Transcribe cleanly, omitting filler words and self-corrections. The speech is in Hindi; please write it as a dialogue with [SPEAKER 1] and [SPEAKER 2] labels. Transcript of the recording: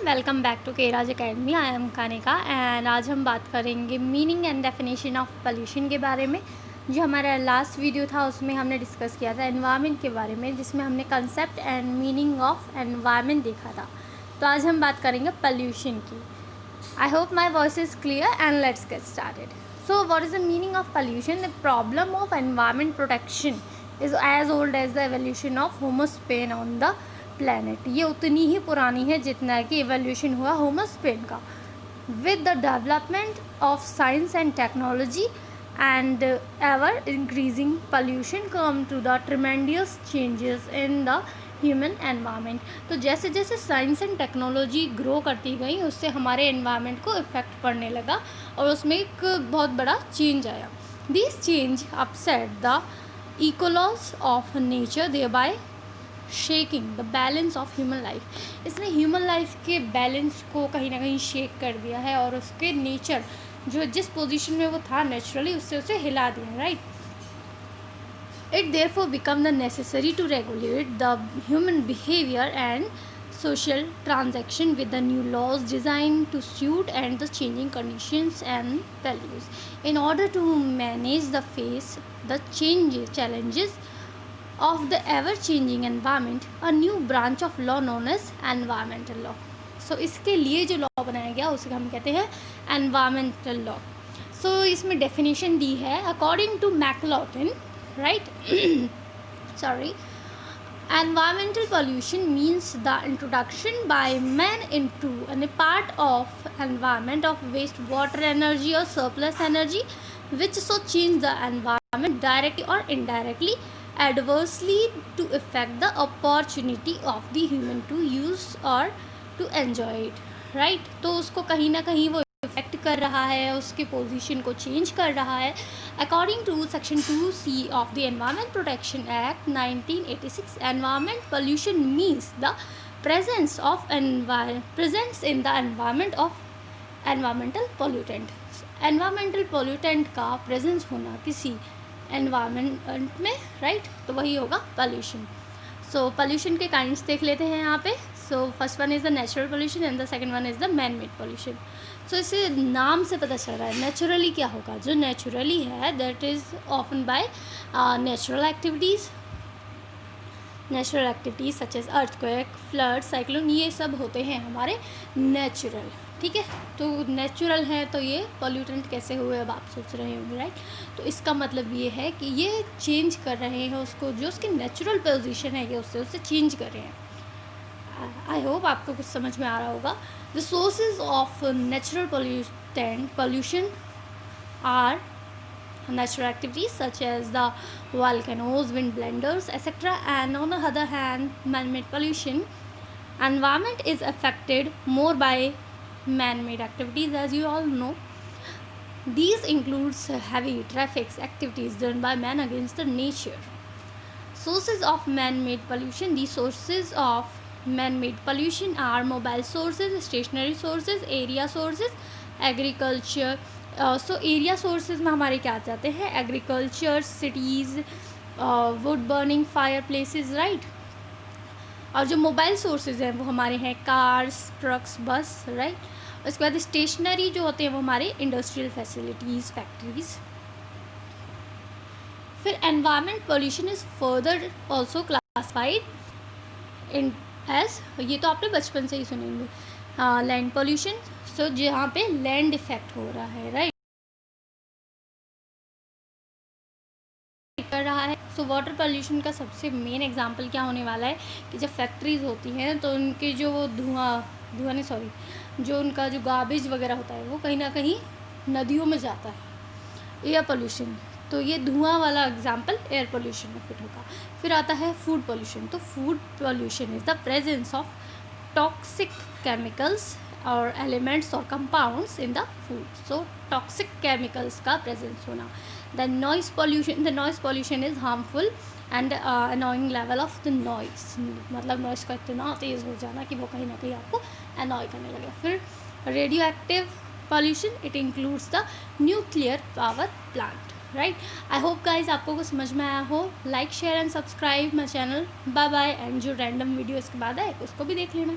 [SPEAKER 1] वेलकम बैक टू केराज academy. I am Kanika and आज हम बात करेंगे meaning and definition of pollution के बारे में। जो हमारा लास्ट वीडियो था उसमें हमने डिस्कस किया था एनवायरनमेंट के बारे में, जिसमें हमने concept and meaning of environment देखा था। तो आज हम बात करेंगे पोल्यूशन की। I hope my voice is clear and let's get started. So what is the meaning of pollution? The problem of environment protection is as old as the evolution of homo sapiens on the planet. ये उतनी ही पुरानी है जितना कि एवोल्यूशन हुआ होमोस्पेन का। With the development of science and technology and ever increasing pollution come to the tremendous changes in the human environment. तो जैसे जैसे साइंस एंड टेक्नोलॉजी ग्रो करती गई उससे हमारे एनवायरनमेंट को इफ़ेक्ट पड़ने लगा और उसमें एक बहुत बड़ा चेंज आया। This change upset the ecology of nature thereby shaking the balance of human life. इसने ह्यूमन लाइफ के बैलेंस को कहीं ना कहीं शेक कर दिया है और उसके नेचर जो जिस पोजीशन में वो था नेचुरली उससे उसे हिला दिया। Right, it therefore become the necessary to regulate the human behaviour and social transaction with the new laws designed to suit and the changing conditions and values in order to manage the face the challenges of the ever changing environment. A new branch of law known as environmental law. So इसके लिए जो लॉ बनाया गया उसे हम कहते हैं environmental law. So इसमें definition दी है according to McLaughton, right? Sorry. Environmental pollution means the introduction by man into a part of environment of waste water energy or surplus energy which so change the environment directly or indirectly adversely to affect the opportunity of the human to use or to enjoy it. Right, तो उसको कहीं ना कहीं वो इफेक्ट कर रहा है, उसके पोजीशन को चेंज कर रहा है। According to section 2C of the environment protection act 1986, environment pollution means the presence in the environment of environmental pollutant. Environmental pollutant का प्रेजेंस होना किसी एनवायरनमेंट में, राइट, तो वही होगा पोल्यूशन। सो पोल्यूशन के काइंड्स देख लेते हैं यहाँ पे। So first one is the natural pollution and the second one is the man made pollution. So इसे नाम से पता चल रहा है नेचुरली क्या होगा। जो नेचुरली है that is often by natural activities such as earthquake, flood, cyclone, ये सब होते हैं हमारे नेचुरल। ठीक है, तो नेचुरल है तो ये पोल्यूटेंट कैसे हुए अब आप सोच रहे होंगे, राइट। तो इसका मतलब ये है कि ये चेंज कर रहे हैं उसको, जो उसकी नेचुरल पोजीशन है ये उससे चेंज कर रहे हैं। आई होप आपको कुछ समझ में आ रहा होगा। The sources of natural pollution are natural activities such as the volcanoes, wind blenders, etc. And on the other hand, man-made pollution, environment is affected more by man-made activities, as you all know. These includes heavy traffic activities done by man against the nature. Sources of man-made pollution. The sources of man-made pollution are mobile sources, stationary sources, area sources, agriculture. So area sources में हमारे क्या आ जाते हैं? Agriculture, cities, would burning, fire places, right. और जो मोबाइल सोर्सेज हैं वो हमारे हैं कार्स, ट्रक्स, बस, राइट। उसके बाद स्टेशनरी जो होते हैं वो हमारे इंडस्ट्रियल फैसिलिटीज़, फैक्ट्रीज। फिर environment pollution is further also classified in as, ये तो आपने बचपन से ही सुनेंगे, लैंड पोल्यूशन। सो जहाँ पे लैंड इफेक्ट हो रहा है, राइट, कर रहा है। सो वाटर पोल्यूशन का सबसे मेन एग्जांपल क्या होने वाला है कि जब फैक्ट्रीज होती हैं तो उनके जो जो उनका जो गार्बेज वगैरह होता है वो कहीं ना कहीं नदियों में जाता है। एयर पोल्यूशन, तो ये धुआं वाला एग्जांपल एयर पोल्यूशन में फिट होगा। फिर आता है फूड पोल्यूशन। तो food pollution is the presence of toxic chemicals और एलिमेंट्स और compounds in the food. So toxic chemicals का प्रेजेंस होना। The noise pollution is harmful and annoying level of the noise, मतलब नॉइज़ का इतना तेज़ हो जाना कि वो कहीं ना कहीं आपको अनॉय करने लगे। फिर radio active pollution, it includes the nuclear power plant, right. I hope guys आपको कुछ समझ में आया हो। Like, share and subscribe my channel. Bye bye. And जो रैंडम वीडियो इसके बाद है उसको भी देख लेना।